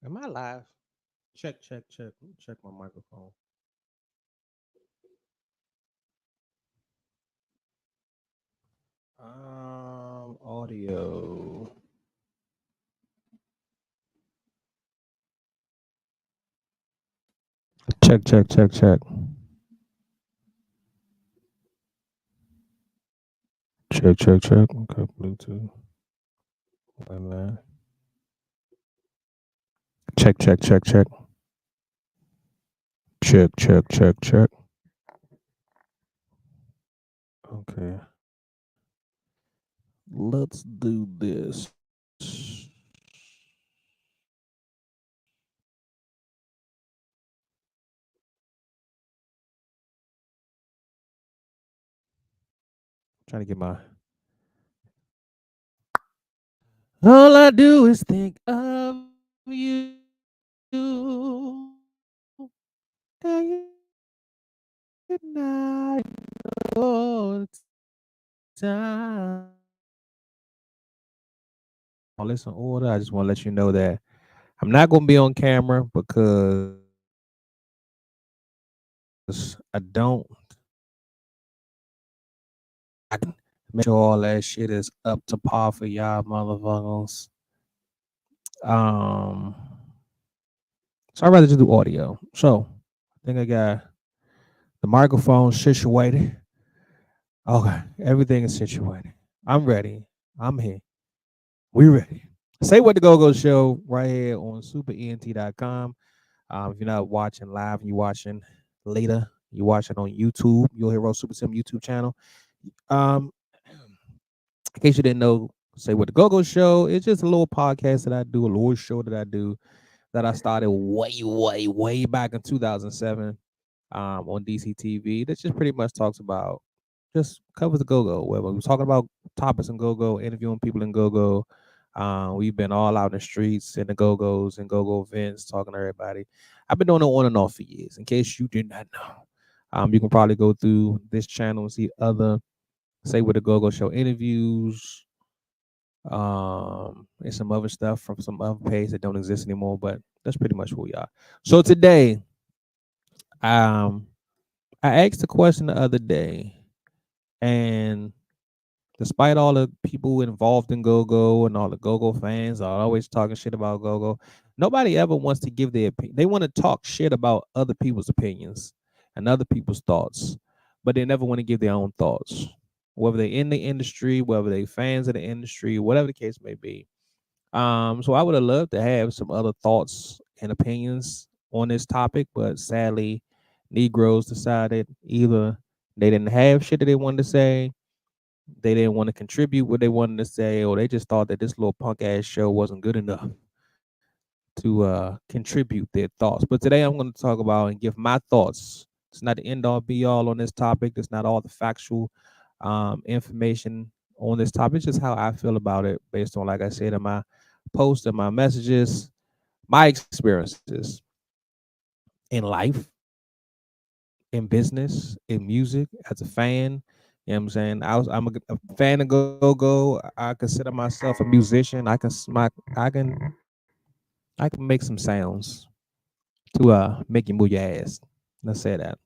Am I live? Check, check, check. Let me check my microphone. Audio. Check, check, check, check. Check, check, check. Okay, Bluetooth. Wait a minute. Check, check, check, check. Check, check, check, check. Okay. Let's do this. Trying to get my. All I do is think of you. Day and night, all the time. Listen, order. I just want to let you know that I'm not going to be on camera because I don't. I can make sure all that shit is up to par for y'all motherfuckers. Um, so I'd rather just do audio. So I think I got the microphone situated. Okay, everything is situated. I'm ready. I'm here. We ready. Say what the Go Go Show right here on superent.com. If you're not watching live, you're watching later. You're watching on YouTube. You'll hear Super Sim YouTube channel. Um, in case you didn't know, say what the Go Go Show. It's just a little podcast that I do, a little show that I do that I started way back in 2007 on DC TV. That just pretty much talks about just covers the Go Go. Where we're talking about topics in Go Go, interviewing people in Go Go. We've been all out in the streets, in the Go Go's and Go Go events, talking to everybody. I've been doing it on and off for years. In case you did not know, you can probably go through this channel and see other Say with the Go Go Show interviews, and some other stuff from some other pages that don't exist anymore. But that's pretty much who we are. So today, um, I asked a question the other day, and despite all the people involved in Go Go and all the Go Go fans are always talking shit about Go Go, nobody ever wants to give their opinion. They want to talk shit about other people's opinions and other people's thoughts, but they never want to give their own thoughts. Whether they're in the industry, whether they fans of the industry, whatever the case may be. So I would have loved to have some other thoughts and opinions on this topic, but sadly, Negroes decided either they didn't have shit that they wanted to say, they didn't want to contribute what they wanted to say, or they just thought that this little punk ass show wasn't good enough to contribute their thoughts. But today I'm going to talk about and give my thoughts. It's not the end all be all on this topic. It's not all the factual information on this topic. It's just how I feel about it based on, like I said, in my posts and my messages, my experiences in life, in business, in music, as a fan. You know what I'm saying? I'm a fan of Go Go. I consider myself a musician. I can make some sounds to make you move your ass. Let's say that.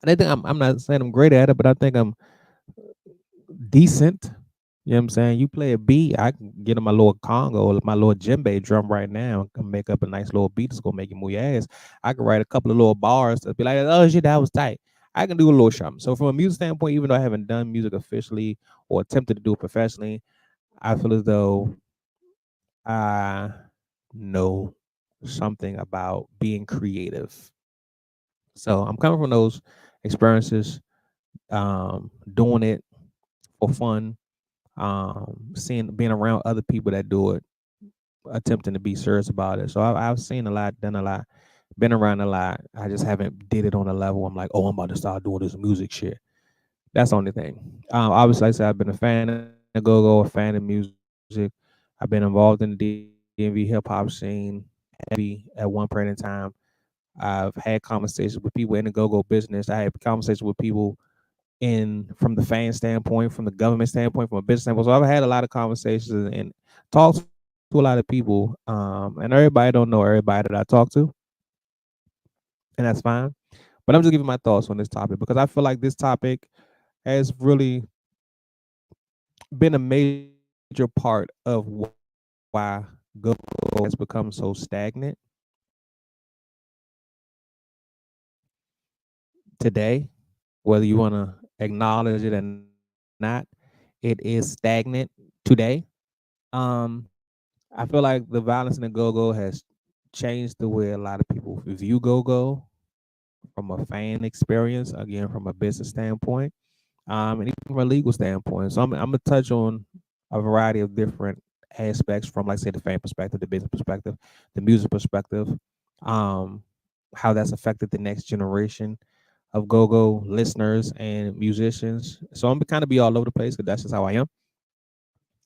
And I think I'm not saying I'm great at it, but I think I'm decent. You know what I'm saying? You play a beat, I can get on my little Congo or my little djembe drum right now and can make up a nice little beat that's gonna make you move your ass. I can write a couple of little bars to be like, oh shit, that was tight. I can do a little something. So from a music standpoint, even though I haven't done music officially or attempted to do it professionally, I feel as though I know something about being creative. So I'm coming from those experiences, doing it for fun, seeing being around other people that do it, attempting to be serious about it. So I've seen a lot, done a lot, been around a lot. I just haven't did it on a level. I'm like, oh, I'm about to start doing this music shit. That's the only thing. Obviously, like I said, I've been a fan of Go Go, a fan of music. I've been involved in the DMV hip hop scene heavy at one point in time. I've had conversations with people in the Go Go business. I had conversations with people in from the fan standpoint, from the government standpoint, from a business standpoint. So I've had a lot of conversations and talks with a lot of people to a lot of people, and everybody don't know everybody that I talk to, and that's fine. But I'm just giving my thoughts on this topic because I feel like this topic has really been a major part of why Go has become so stagnant today. Whether you want to acknowledge it or not, it is stagnant today. I feel like the violence in the go-go has changed the way a lot of people view go-go from a fan experience, again from a business standpoint, and even from a legal standpoint. So I'm gonna touch on a variety of different aspects from, like, say, the fan perspective, the business perspective, the music perspective, um, how that's affected the next generation of go-go listeners and musicians. So I'm gonna kind of be all over the place because that's just how I am.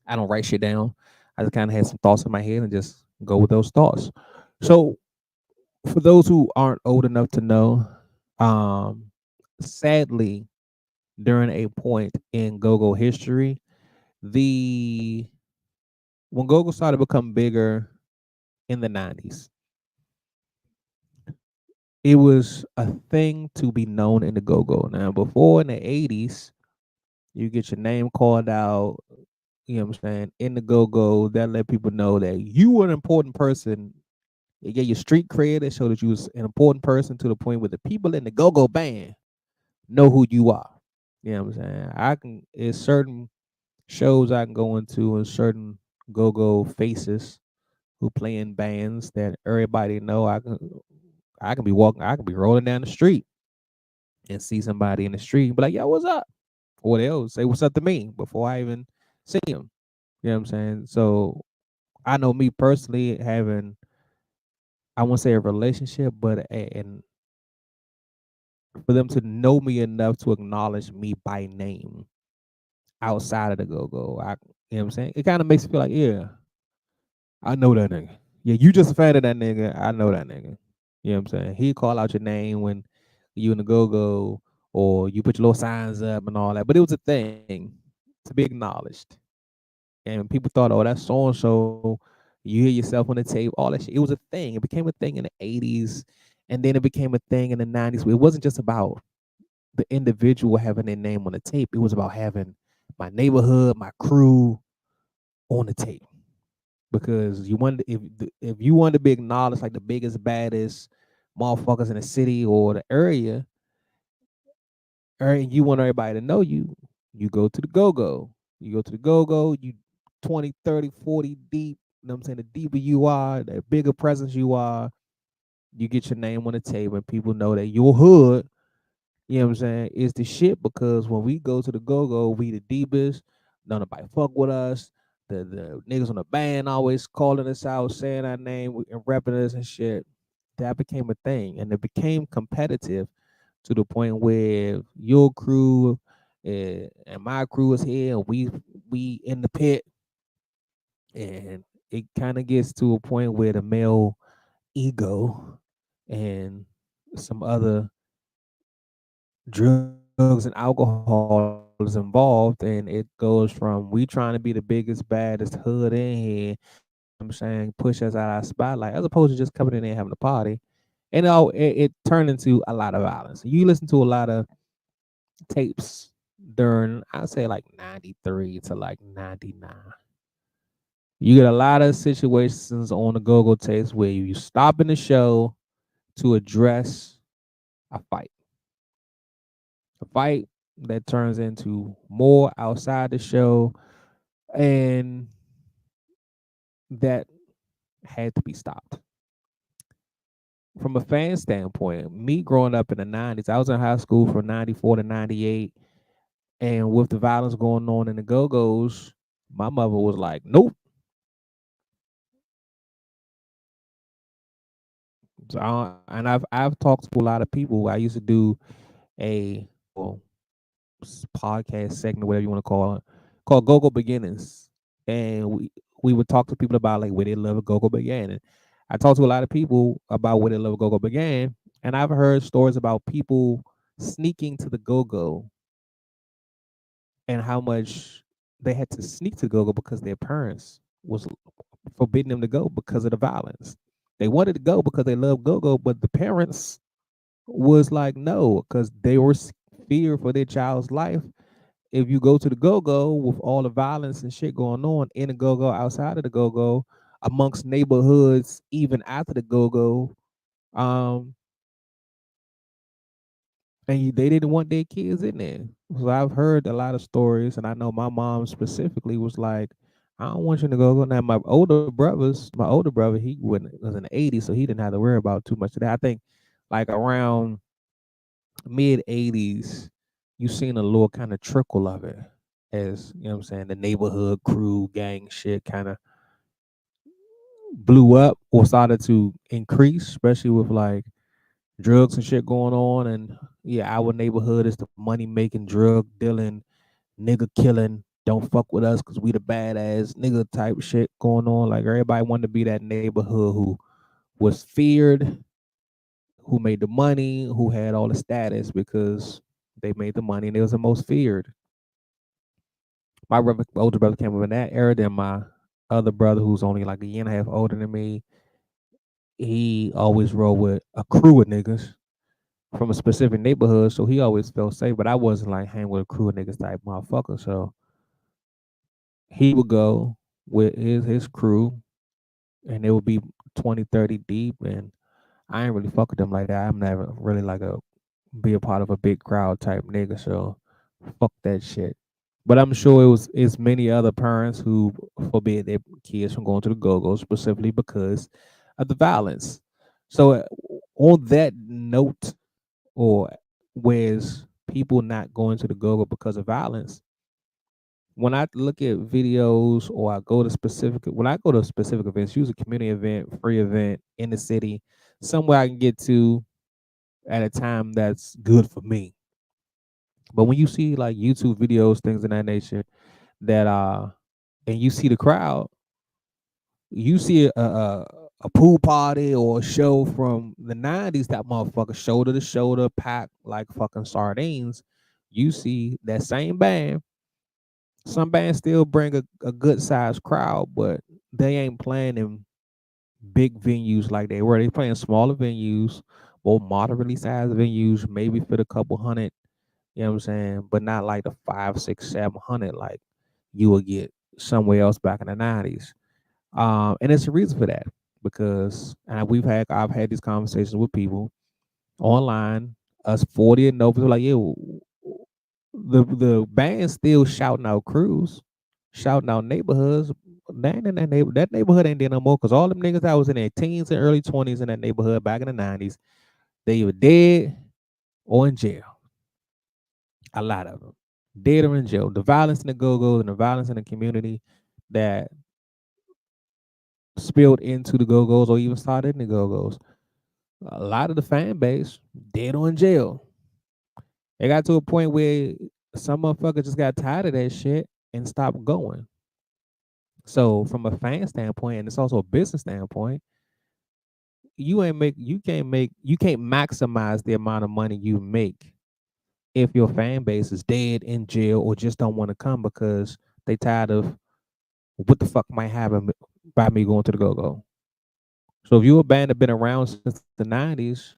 I don't write shit down. I just kind of had some thoughts in my head and just go with those thoughts. So for those who aren't old enough to know, um, sadly, during a point in go-go history, the when go-go started to become bigger in the '90s, it was a thing to be known in the go-go. Now, before in the '80s, you get your name called out. You know what I'm saying? In the go-go, that let people know that you were an important person. It gave you street cred. It showed that you was an important person to the point where the people in the go-go band know who you are. You know what I'm saying? I can It's certain shows I can go into and certain go-go faces who play in bands that everybody know. I can be walking, I can be rolling down the street and see somebody in the street and be like, yo, what's up? Or they'll say what's up to me before I even see them. You know what I'm saying? So I know me personally having, I won't say a relationship, but and for them to know me enough to acknowledge me by name outside of the go-go. You know what I'm saying? It kind of makes me feel like, yeah, I know that nigga. Yeah, you just a fan of that nigga. I know that nigga. You know what I'm saying? He call out your name when you in the go-go, or you put your little signs up and all that. But it was a thing to be acknowledged. And people thought, oh, that's so and so. You hear yourself on the tape, all that shit. It was a thing. It became a thing in the '80s, and then it became a thing in the '90s. It wasn't just about the individual having their name on the tape. It was about having my neighborhood, my crew on the tape. Because you wanted, if you wanted to be acknowledged like the biggest, baddest motherfuckers in the city or the area, or you want everybody to know you, you go to the go-go. You go to the go-go, you 20, 30, 40 deep. You know what I'm saying? The deeper you are, the bigger presence you are, you get your name on the table and people know that your hood, you know what I'm saying, is the shit. Because when we go to the go-go, we the deepest. None nobody fuck with us. The niggas on the band always calling us out, saying our name and repping us and shit. That became a thing. And it became competitive to the point where your crew and my crew is here, and we in the pit, and it kind of gets to a point where the male ego and some other drugs and alcohol is involved, and it goes from we trying to be the biggest, baddest hood in here, you know what I'm saying, push us out our spotlight, as opposed to just coming in there and having a party. And it turned into a lot of violence. You listen to a lot of tapes during, I'd say, like '93 to like '99. You get a lot of situations on the go-go tapes where you stop in the show to address a fight. A fight that turns into more outside the show, and that had to be stopped. From a fan standpoint, me growing up in the '90s, I was in high school from '94 to '98, and with the violence going on in the go-go's, my mother was like, "Nope." So and I've talked to a lot of people. I used to do a podcast segment, whatever you want to call it, called Go Go Beginnings, and we would talk to people about like where their love of Go Go began. And I talked to a lot of people about where their love of Go Go began, and I've heard stories about people sneaking to the Go Go and how much they had to sneak to the Go Go because their parents was forbidding them to go because of the violence. They wanted to go because they love go-go, but the parents was like no, because they were feared for their child's life. If you go to the go-go with all the violence and shit going on in the go-go, outside of the go-go, amongst neighborhoods, even after the go-go, um, and they didn't want their kids in there. So I've heard a lot of stories, and I know my mom specifically was like, "I don't want you to go." Now my older brother, he was in the '80s, so he didn't have to worry about too much of that. I think, like around mid '80s, you seen a little kind of trickle of it, as you know what I'm saying. The neighborhood crew gang shit kind of blew up or started to increase, especially with like drugs and shit going on. And yeah, our neighborhood is the money making, drug dealing, nigga killing. Don't fuck with us because we the badass nigga type shit going on. Like everybody wanted to be that neighborhood who was feared, who made the money, who had all the status because they made the money and they was the most feared. My older brother came up in that era. Then my other brother, who's only like a year and a half older than me, he always rode with a crew of niggas from a specific neighborhood, so he always felt safe. But I wasn't like hang with a crew of niggas type motherfucker. So he would go with his crew, and it would be 20, 30 deep, and I ain't really fuck with them like that. I'm never really like a be a part of a big crowd type nigga. So fuck that shit. But I'm sure it's many other parents who forbid their kids from going to the go-go specifically because of the violence. So on that note, or where's people not going to the go-go because of violence, when I look at videos or I go to specific events, use a community event, free event in the city, somewhere I can get to at a time that's good for me. But when you see like YouTube videos, things of that nature, that and you see the crowd, you see a pool party or a show from the '90s, that motherfucker shoulder to shoulder, packed like fucking sardines. You see that same band. Some bands still bring a good sized crowd, but they ain't playing in big venues like they were. They playing smaller venues or moderately sized venues, maybe fit a couple hundred, you know what I'm saying? But not like the 5, 6, 700 like you would get somewhere else back in the '90s. And it's a reason for that because I've had these conversations with people online, us 40 and over, like, yo, the band's still shouting out crews, shouting out neighborhoods. That neighborhood ain't there no more because all them niggas that was in their teens and early 20s in that neighborhood back in the '90s, they either dead or in jail. A lot of them dead or in jail. The violence in the go-go's and the violence in the community that spilled into the go-go's or even started in the go-go's. A lot of the fan base dead or in jail. It got to a point where some motherfuckers just got tired of that shit and stopped going. So from a fan standpoint, and it's also a business standpoint, you can't maximize the amount of money you make if your fan base is dead in jail or just don't want to come because they tired of what the fuck might happen by me going to the go-go. So if you're a band that been around since the '90s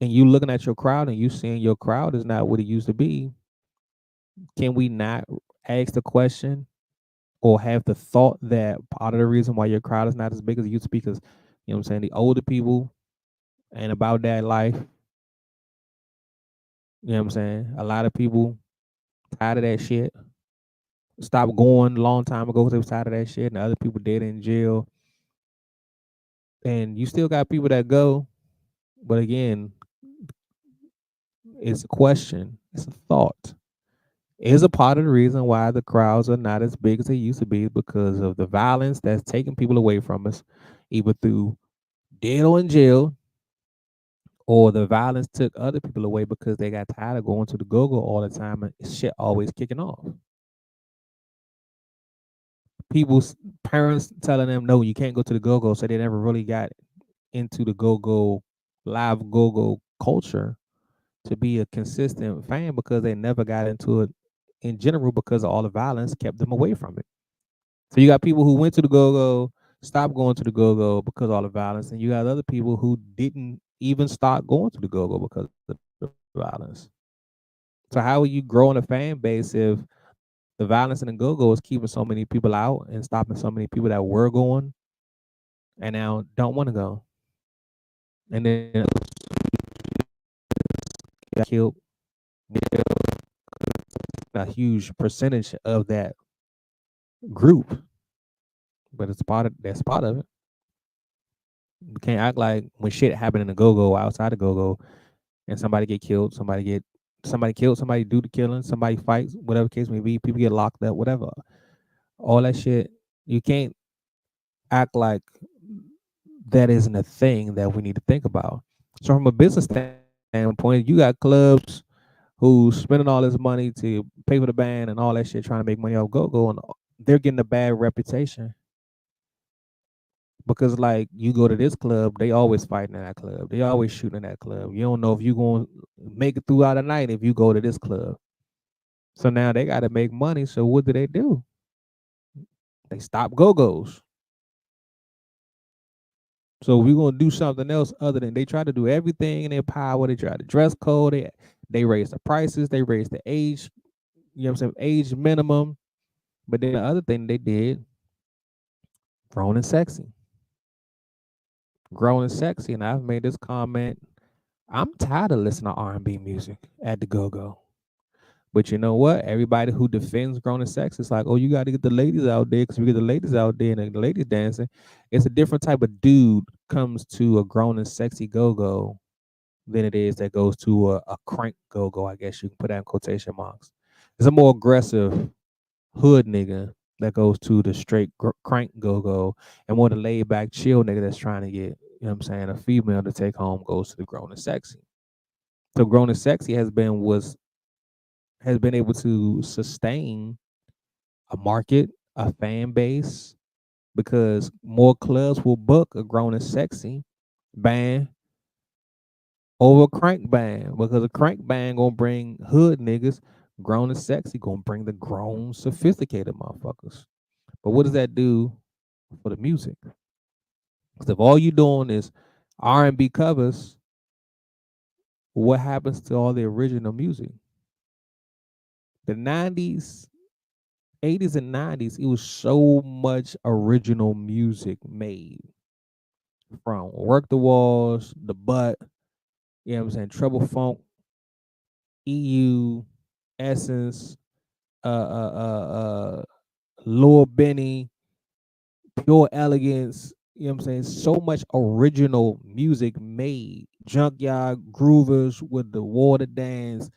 and you looking at your crowd and you seeing your crowd is not what it used to be, can we not ask the question or have the thought that part of the reason why your crowd is not as big as it used to be because, you know what I'm saying, the older people and about that life, you know what I'm saying? A lot of people tired of that shit. Stopped going a long time ago because they was tired of that shit, and other people dead in jail. And you still got people that go, but again, it's a question, it's a thought. Is a part of the reason why the crowds are not as big as they used to be because of the violence that's taking people away from us, either through dead or in jail, or the violence took other people away because they got tired of going to the go-go all the time and shit always kicking off. People's parents telling them no, you can't go to the go-go, so they never really got into the go-go live go-go culture to be a consistent fan because they never got into it in general because all the violence kept them away from it. So you got people who went to the go-go, stopped going to the go-go because of all the violence, and you got other people who didn't even start going to the go-go because of the violence. So how are you growing a fan base if the violence in the go-go is keeping so many people out and stopping so many people that were going and now don't want to go? And then got killed, a huge percentage of that group, but it's part of that's part of it. You can't act like when shit happen in the go-go outside the go-go and somebody get killed, somebody killed, somebody do the killing, somebody fights, whatever case may be, people get locked up, whatever. All that shit, you can't act like that isn't a thing that we need to think about. So from a business standpoint, you got clubs who's spending all this money to pay for the band and all that shit, trying to make money off go-go, and they're getting a bad reputation because like you go to this club, they always fighting in that club. They always shooting in that club. You don't know if you're gonna make it throughout the night if you go to this club. So now they gotta make money. So what do? They stop go-go's. So we're gonna do something else other than they try to do everything in their power. They try to dress code, they raise the prices, they raise the age, you know what I'm saying, age minimum. But then the other thing they did, grown and sexy. Grown and sexy. And I've made this comment. I'm tired of listening to R&B music at the go-go. But you know what? Everybody who defends grown and sex is like, oh, you got to get the ladies out there because we get the ladies out there and the ladies dancing. It's a different type of dude comes to a grown and sexy go-go than it is that goes to a crank go-go. I guess you can put that in quotation marks. It's a more aggressive hood nigga that goes to the straight crank go-go, and more the laid back chill nigga that's trying to get, you know what I'm saying, a female to take home goes to the grown and sexy. So grown and sexy has been able to sustain a market, a fan base, because more clubs will book a grown and sexy band over a crank band, because a crank band gonna bring hood niggas, grown and sexy gonna bring the grown sophisticated motherfuckers. But what does that do for the music? Because if all you doing is R&B covers, what happens to all the original music? The 90s, 80s and 90s, it was so much original music made from Work the Walls, The Butt, you know what I'm saying, Treble Funk, EU, Essence, Lil Benny, Pure Elegance, you know what I'm saying? So much original music made. Junkyard Groovers with the water dance,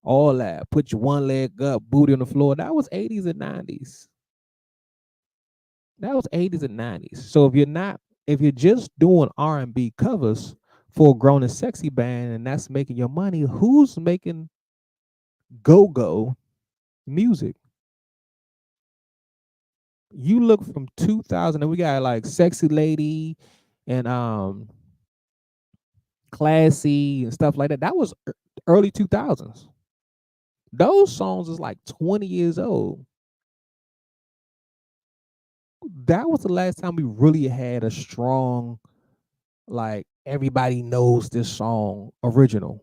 all that. Put your one leg up, booty on the floor. That was 80s and 90s. That was 80s and 90s. So if you're just doing R&B covers for a grown and sexy band and that's making your money, who's making go-go music? You look from 2000 and we got like Sexy Lady and Classy and stuff like that. That was early 2000s. Those songs is like 20 years old. That was the last time we really had a strong, like, everybody knows this song original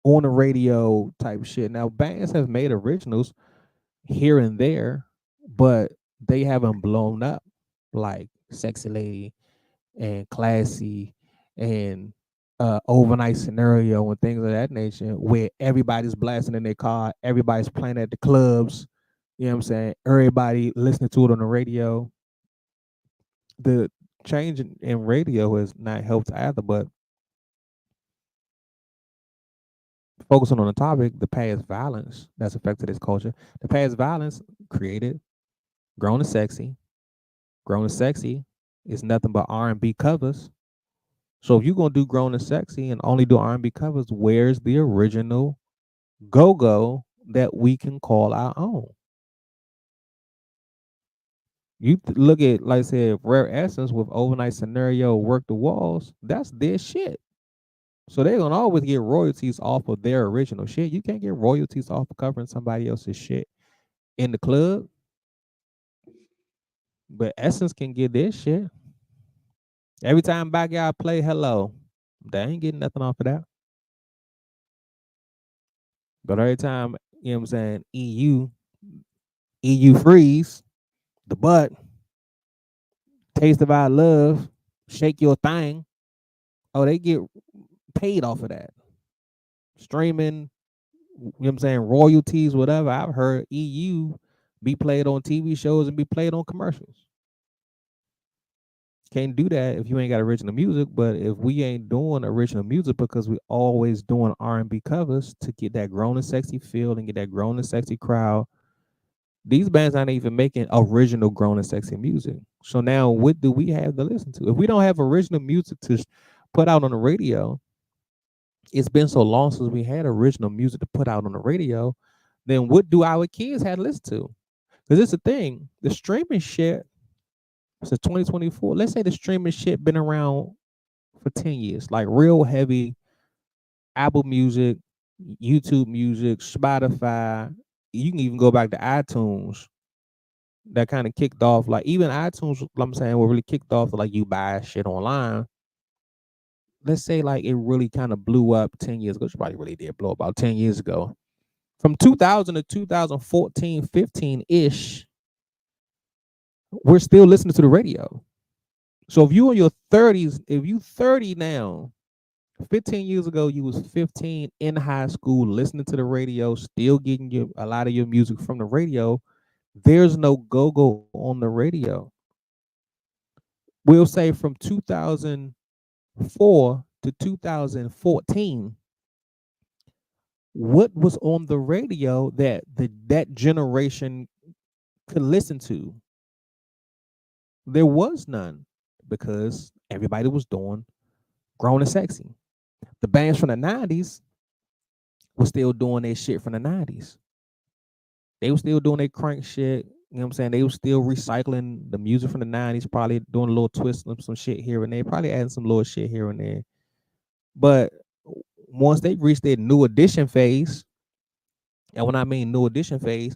on the radio type shit. Now bands have made originals here and there, but they haven't blown up like Sexy Lady and Classy and Overnight Scenario and things of that nature, where everybody's blasting in their car, everybody's playing at the clubs, you know what I'm saying? Everybody listening to it on the radio. The change in radio has not helped either, but focusing on the topic, the past violence that's affected this culture, the past violence created Grown and Sexy. Grown and Sexy is nothing but R&B covers. So if you're gonna do Grown and Sexy and only do R&B covers, where's the original go-go that we can call our own? You look at, like I said, Rare Essence with Overnight Scenario, Work the Walls. That's their shit. So they're gonna always get royalties off of their original shit. You can't get royalties off of covering somebody else's shit in the club. But Essence can get this shit. Every time Backyard play Hello, they ain't getting nothing off of that. But every time, you know what I'm saying, EU Freeze, the butt, Taste of Our Love, Shake Your Thing, oh, they get paid off of that. Streaming, you know what I'm saying, royalties, whatever. I've heard EU be played on TV shows and be played on commercials. Can't do that if you ain't got original music. But if we ain't doing original music because we always doing R&B covers to get that grown and sexy feel and get that grown and sexy crowd, these bands aren't even making original grown and sexy music. So now what do we have to listen to? If we don't have original music to put out on the radio, it's been so long since we had original music to put out on the radio, then what do our kids have to listen to? Because it's the thing, the streaming shit since 2024, let's say the streaming shit been around for 10 years, like real heavy Apple Music, YouTube Music, Spotify. You can even go back to iTunes. That kind of kicked off, like even iTunes, I'm saying, were really kicked off to like you buy shit online. Let's say like it really kind of blew up 10 years ago. It probably really did blow up about 10 years ago. From 2000 to 2014, 15 ish, we're still listening to the radio. So if you in your 30s, if you 30 now, 15 years ago, you was 15 in high school, listening to the radio, still getting a lot of your music from the radio. There's no go-go on the radio. We'll say from 2004 to 2014, what was on the radio that that generation could listen to? There was none because everybody was doing grown and sexy. The bands from the 90s were still doing their shit from the 90s. They were still doing their crank shit. You know what I'm saying? They were still recycling the music from the 90s, probably doing a little twist of some shit here and there, probably adding some little shit here and there. But once they reached their new edition phase, and when I mean new edition phase,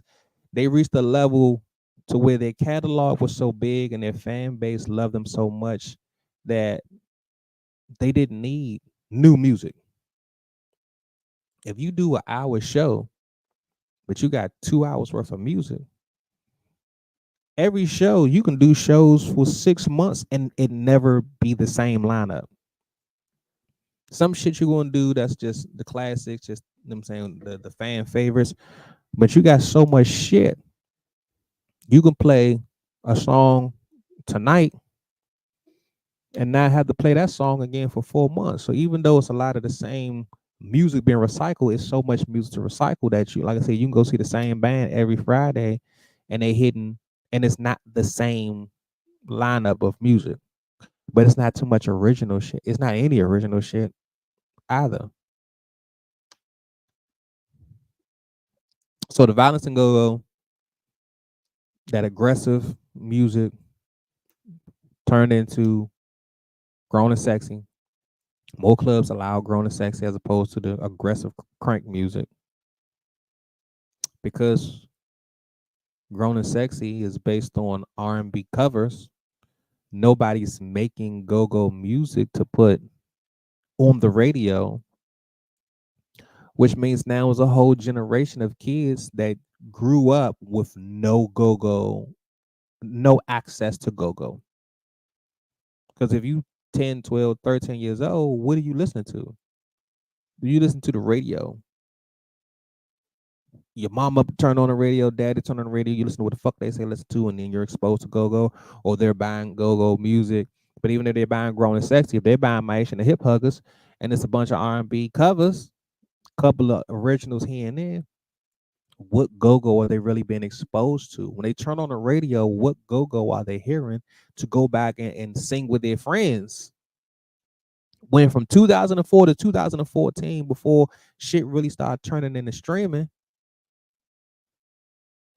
they reached a level to where their catalog was so big and their fan base loved them so much that they didn't need new music. If you do an hour show, but you got 2 hours worth of music, every show you can do shows for 6 months and it never be the same lineup. Some shit you're gonna do that's just the classics, just you know what I'm saying, the fan favorites, but you got so much shit. You can play a song tonight and not have to play that song again for 4 months. So even though it's a lot of the same music being recycled, it's so much music to recycle that you, like I said, you can go see the same band every Friday and they hitting, and it's not the same lineup of music, but it's not too much original shit. It's not any original shit either. So the Violence and Go-Go, that aggressive music turned into grown and sexy. More clubs allow grown and sexy as opposed to the aggressive crank music because grown and sexy is based on R&B covers. Nobody's making go-go music to put on the radio, which means now is a whole generation of kids that grew up with no go-go, no access to go-go. Because if you 10, 12, 13 years old, what are you listening to? Do you listen to the radio? Your mama turn on the radio, daddy turn on the radio, you listen to what the fuck they say listen to, and then you're exposed to go-go, or they're buying go-go music. But even if they're buying grown and sexy, if they're buying Maisha and the Hip Huggers, and it's a bunch of R&B covers, couple of originals here and there, what go-go are they really being exposed to? When they turn on the radio, what go-go are they hearing to go back and sing with their friends? When from 2004 to 2014, before shit really started turning into streaming,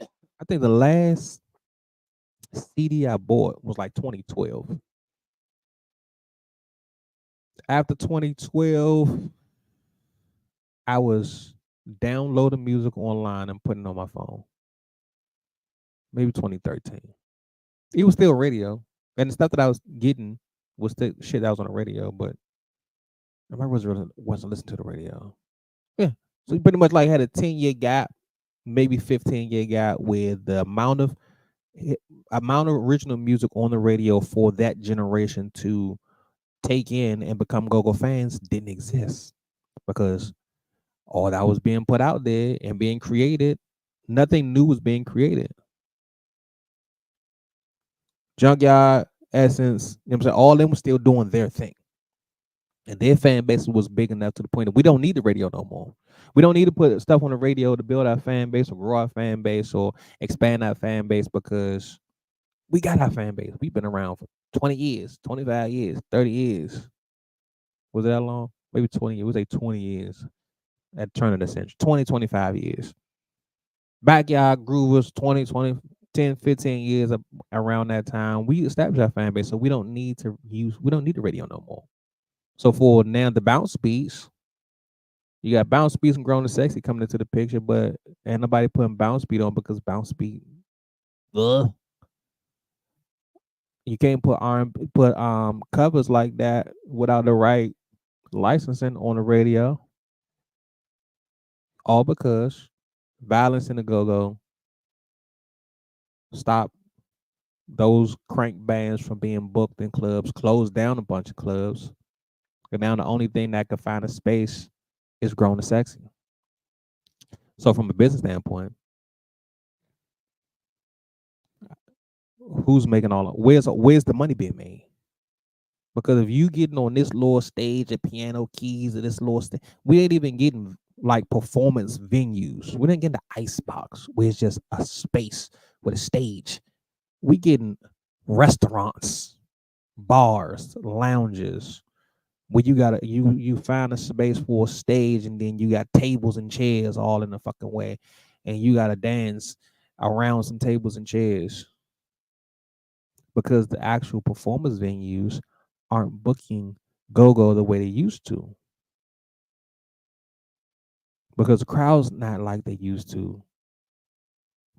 I think the last CD I bought was like 2012. After 2012, I was downloading music online and putting it on my phone. Maybe 2013. It was still radio, and the stuff that I was getting was still shit that was on the radio. But I remember wasn't listening to the radio. Yeah, so you pretty much like had a 10-year gap, maybe 15-year gap, with the hi- amount of original music on the radio for that generation to take in and become go-go fans didn't exist because all that was being put out there and being created, nothing new was being created. Junkyard, Essence, you know what I'm saying? All of them was still doing their thing. And their fan base was big enough to the point that we don't need the radio no more. We don't need to put stuff on the radio to build our fan base or grow our fan base or expand our fan base because we got our fan base. We've been around for 20 years, 25 years, 30 years. Was it that long? Maybe 20 years. We say 20 years at the turn of the century. 20, 25 years. Backyard Groovers, 20, 20, 10, 15 years around that time. We established our fan base, so we don't need the radio no more. So for now, the bounce beats, you got bounce beats and grown and sexy coming into the picture, but ain't nobody putting bounce beat on because bounce beat, ugh. You can't put covers like that without the right licensing on the radio. All because Violence in the Go-Go stop those crank bands from being booked in clubs, closed down a bunch of clubs. And now the only thing that can find a space is grown and sexy. So from a business standpoint, who's making all of where's the money being made? Because if you getting on this little stage at piano keys or this little stage, we ain't even getting like performance venues. We didn't get the Icebox where it's just a space with a stage. We getting restaurants, bars, lounges, where you gotta you find a space for a stage and then you got tables and chairs all in the fucking way, and you gotta dance around some tables and chairs because the actual performance venues aren't booking go-go the way they used to because the crowd's not like they used to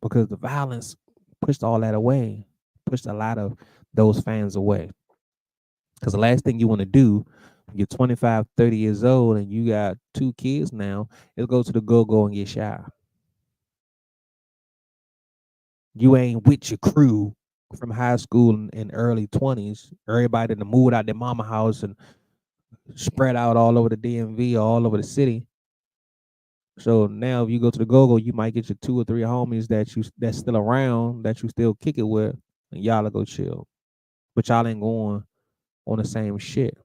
because the violence pushed all that away, pushed a lot of those fans away. Because the last thing you want to do when you're 25, 30 years old and you got 2 kids now is go to the go-go and get shot. You ain't with your crew from high school and early 20s. Everybody in the moved out their mama house and spread out all over the DMV, all over the city. So now if you go to the go-go, you might get your 2 or 3 homies that's still around that you still kick it with, and y'all go chill. But y'all ain't going on the same shit.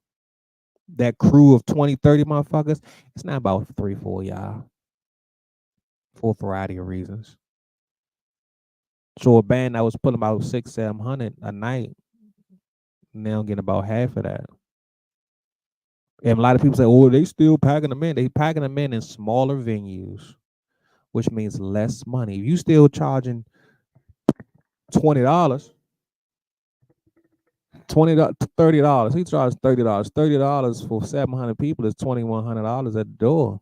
That crew of 20, 30 motherfuckers, it's not about 3, 4 y'all for a variety of reasons. So a band that was putting about 6, 700 a night, now getting about half of that. And a lot of people say, "Oh, they still packing them in." They packing them in smaller venues, which means less money. If you still charging $20, $30. He charges $30. $30 for 700 people is $2,100 at the door.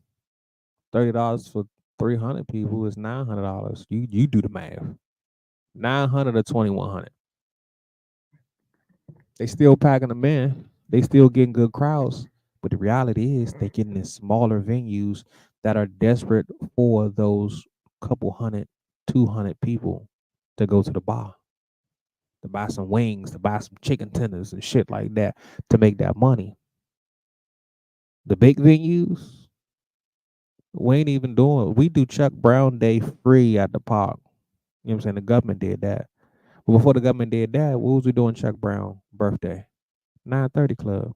$30 for 300 people is $900. You do the math. 900 or 2,100. They still packing them in. They still getting good crowds. But the reality is they getting in smaller venues that are desperate for those couple hundred, 200 people to go to the bar, to buy some wings, to buy some chicken tenders and shit like that to make that money. The big venues, we ain't even doing. We do Chuck Brown Day free at the park. You know what I'm saying? The government did that. But before the government did that, what was we doing Chuck Brown birthday? 930 Club.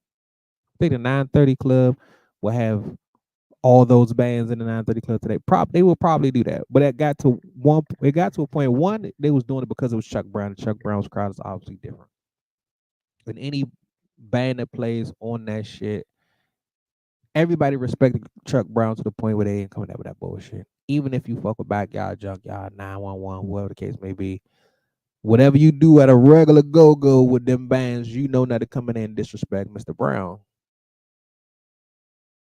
I think the 930 Club will have all those bands in the 930 Club today. They will probably do that. But it got to a point, one, they was doing it because it was Chuck Brown, and Chuck Brown's crowd is obviously different. And any band that plays on that shit, everybody respected Chuck Brown to the point where they ain't coming out with that bullshit. Even if you fuck with Backyard, Junkyard, 911, whatever the case may be, whatever you do at a regular go-go with them bands, you know not to come in and disrespect Mr. Brown.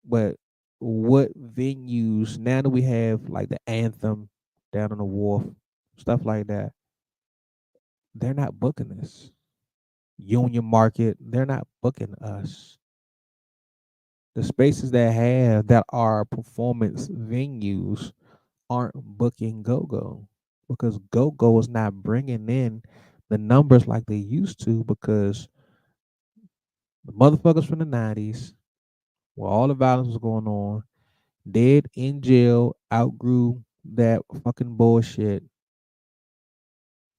But what venues now that we have like the Anthem down on the wharf, stuff like that? they're not booking us. Union Market, they're not booking us. The spaces that are performance venues aren't booking GoGo because GoGo is not bringing in the numbers like they used to because the motherfuckers from the 90s, where all the violence was going on, dead in jail, outgrew that fucking bullshit,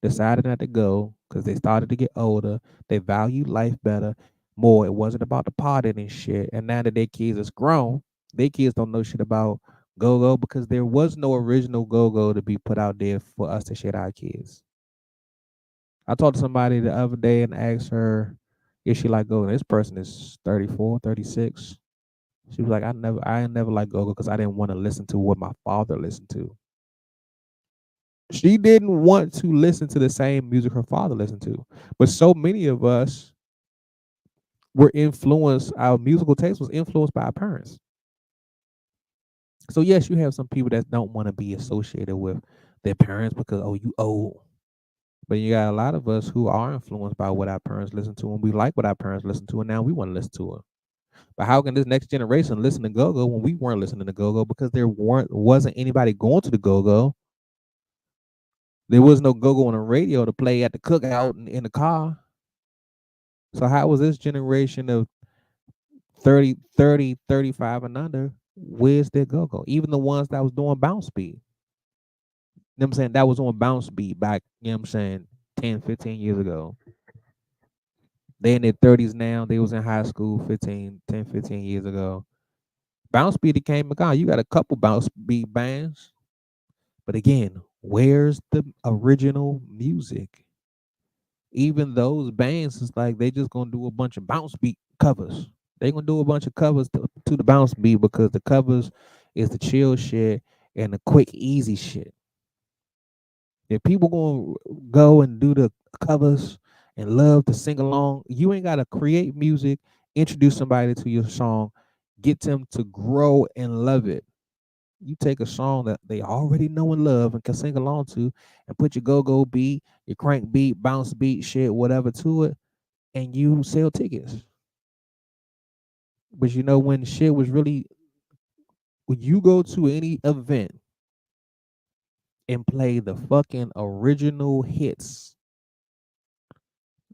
decided not to go because they started to get older. They valued life better, more. It wasn't about the partying and shit. And now that their kids is grown, their kids don't know shit about go-go because there was no original go-go to be put out there for us to share our kids. I talked to somebody the other day and asked her if she like go. This person is 34, 36. She was like, I ain't never like go-go because I didn't want to listen to what my father listened to. She didn't want to listen to the same music her father listened to. But so many of us were influenced, our musical taste was influenced by our parents. So yes, you have some people that don't want to be associated with their parents because oh you old. But you got a lot of us who are influenced by what our parents listen to and we like what our parents listen to and now we want to listen to it. But how can this next generation listen to go-go when we weren't listening to go-go because there wasn't anybody going to the go-go? There was no go-go on the radio to play at the cookout in the car. So how was this generation of 35 and under, where's their go-go? Even the ones that was doing bounce beat. You know what I'm saying? That was on bounce beat back, you know what I'm saying, 10, 15 years ago. They in their 30s now. They was in high school 15 years ago. Bounce beat came and gone. You got a couple bounce beat bands. But again, where's the original music? Even those bands is like they just gonna do a bunch of bounce beat covers. They gonna do a bunch of covers to the bounce beat because the covers is the chill shit and the quick easy shit. If people gonna go and do the covers and love to sing along, you ain't gotta create music, introduce somebody to your song, get them to grow and love it. You take a song that they already know and love and can sing along to and put your go-go beat, your crank beat, bounce beat, shit, whatever to it, and you sell tickets. But you know when shit was really when you go to any event and play the fucking original hits,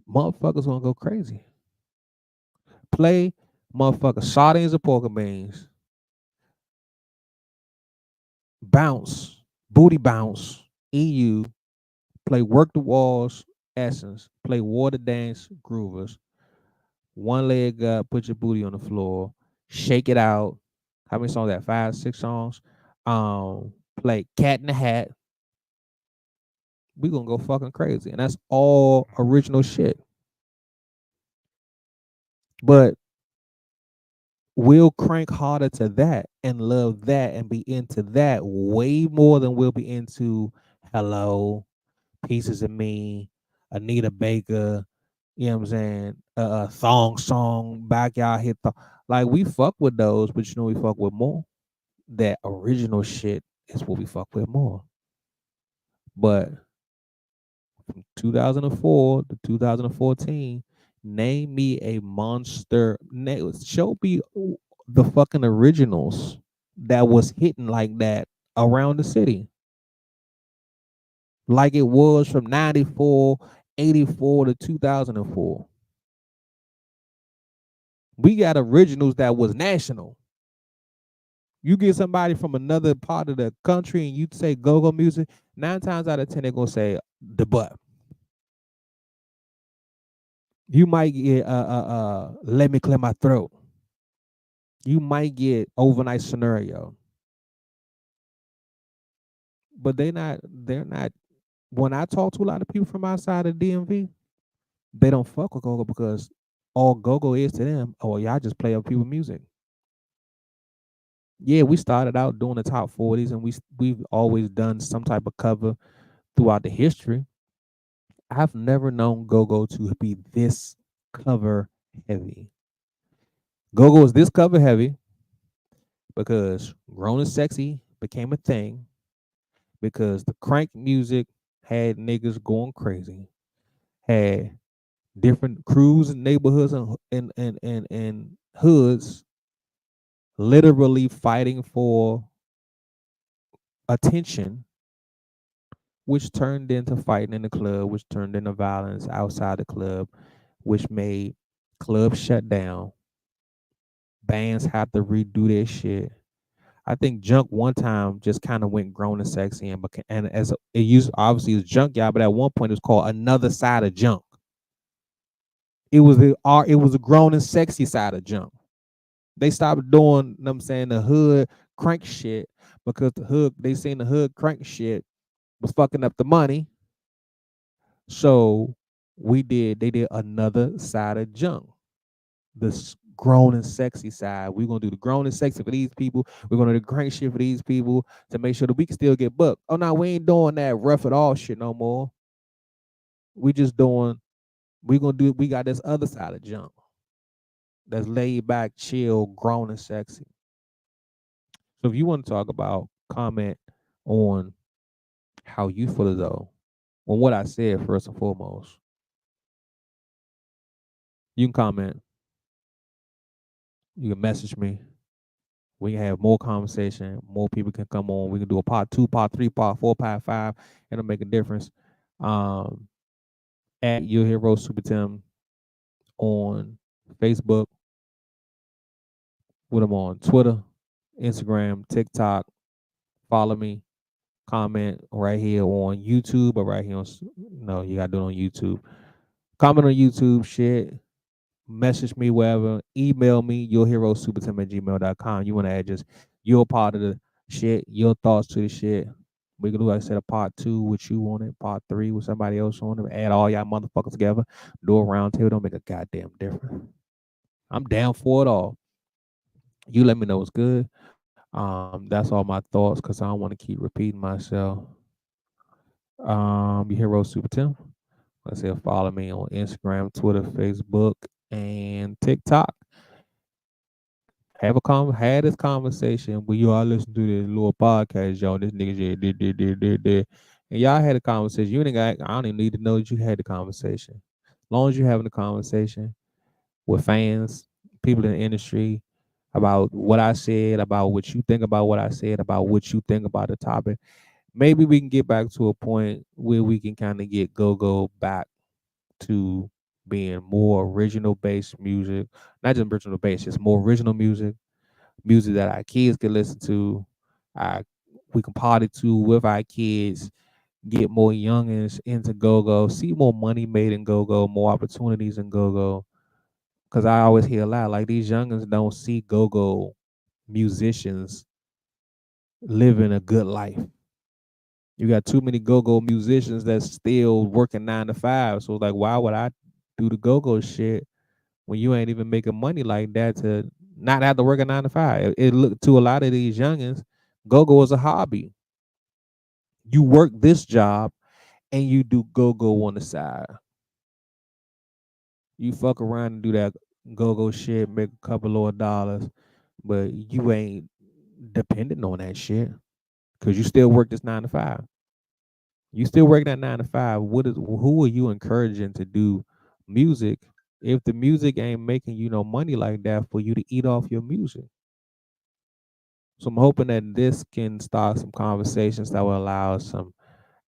motherfuckers gonna go crazy. Play motherfucker sardines and pork beans, bounce, booty bounce, EU, play work the walls, essence, play water dance, groovers, one leg up, put your booty on the floor, shake it out. How many songs that? 5, 6 songs. Play Cat in the Hat. We gonna go fucking crazy, and that's all original shit. But we'll crank harder to that and love that and be into that way more than we'll be into Hello, Pieces of Me, Anita Baker, you know what I'm saying? Thong Song, Backyard Hit. Like we fuck with those, but you know we fuck with more. That original shit is what we fuck with more. But from 2004 to 2014, name me a monster. Show me the fucking originals that was hitting like that around the city. Like it was from 94, 84 to 2004. We got originals that was national. You get somebody from another part of the country and you say go-go music, 9 times out of 10 they're gonna say the butt. You might get let me clear my throat. You might get overnight scenario. But they're not when I talk to a lot of people from outside of DMV, they don't fuck with go-go because all go-go is to them, oh y'all just play up people music. Yeah, we started out doing the top 40s and we've always done some type of cover throughout the history. I've never known go-go to be this cover heavy. Go-go is this cover heavy because Grown and Sexy became a thing because the crank music had niggas going crazy. had different crews and neighborhoods and hoods literally fighting for attention, which turned into fighting in the club, which turned into violence outside the club, which made clubs shut down. Bands had to redo their shit. I think Junk one time just kind of went grown and sexy and as it used obviously it was Junkyard, but at one point it was called Another Side of Junk. It was a grown and sexy side of Junk. They stopped doing, you know what I'm saying, the hood crank shit because they seen the hood crank shit was fucking up the money. So they did Another Side of Junk. The grown and sexy side. We're gonna do the grown and sexy for these people. We're gonna do the crank shit for these people to make sure that we can still get booked. Oh no, we ain't doing that rough at all shit no more. We just doing we got this other side of Junk that's laid back, chill, grown and sexy. So if you want to talk about, comment on how you feel though, on what I said first and foremost. You can comment. You can message me. We can have more conversation. More people can come on. We can do a part 2, part 3, part 4, part 5. It'll make a difference. At Your Hero Super Tim on Facebook. With them on Twitter, Instagram, TikTok. Follow me. Comment right here on YouTube or right here on. No, you gotta do it on YouTube. Comment on YouTube. Shit. Message me wherever, email me, yourherosupertim@gmail.com. You want to add just your part of the shit, your thoughts to the shit. We can do, like I said, a part 2 with you on it, part 3 with somebody else on it. Add all y'all motherfuckers together. Do a round table. Don't make a goddamn difference. I'm down for it all. You let me know what's good. That's all my thoughts because I don't want to keep repeating myself. Your Hero Super Tim. Like I said, follow me on Instagram, Twitter, Facebook, and TikTok. Had this conversation when you all listen to this little podcast, y'all. This nigga did. And y'all had a conversation. You ain't got, I don't even need to know that you had the conversation. As long as you're having a conversation with fans, people in the industry, about what I said, about what you think about what I said, about what you think about the topic, maybe we can get back to a point where we can kind of get go back to being more original based music, not just original based, just more original music that our kids can listen to, we can party to with our kids, get more youngins into go-go, see more money made in go-go, more opportunities in go-go. Because I always hear a lot, like these youngins don't see go-go musicians living a good life. You got too many go-go musicians that's still working 9 to 5. So like, why would I do the go-go shit when you ain't even making money like that to not have to work a 9 to 5? It look to a lot of these youngins, go-go is a hobby. You work this job and you do go-go on the side. You fuck around and do that go-go shit, make a couple of dollars, but you ain't dependent on that shit because you still work this 9 to 5. You still work that 9 to 5. Who are you encouraging to do music if the music ain't making you no money like that for you to eat off your music? So I'm hoping that this can start some conversations that will allow some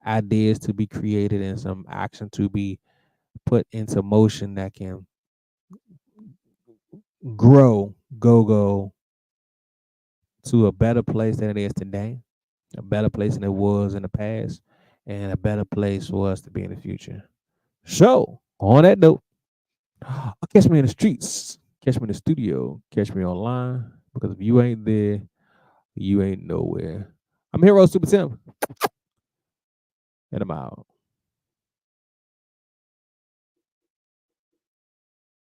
ideas to be created and some action to be put into motion that can grow go-go to a better place than it is today, a better place than it was in the past, and a better place for us to be in the future. So, on that note, catch me in the streets, catch me in the studio, catch me online, because if you ain't there, you ain't nowhere. I'm Hero Super Tim, and I'm out.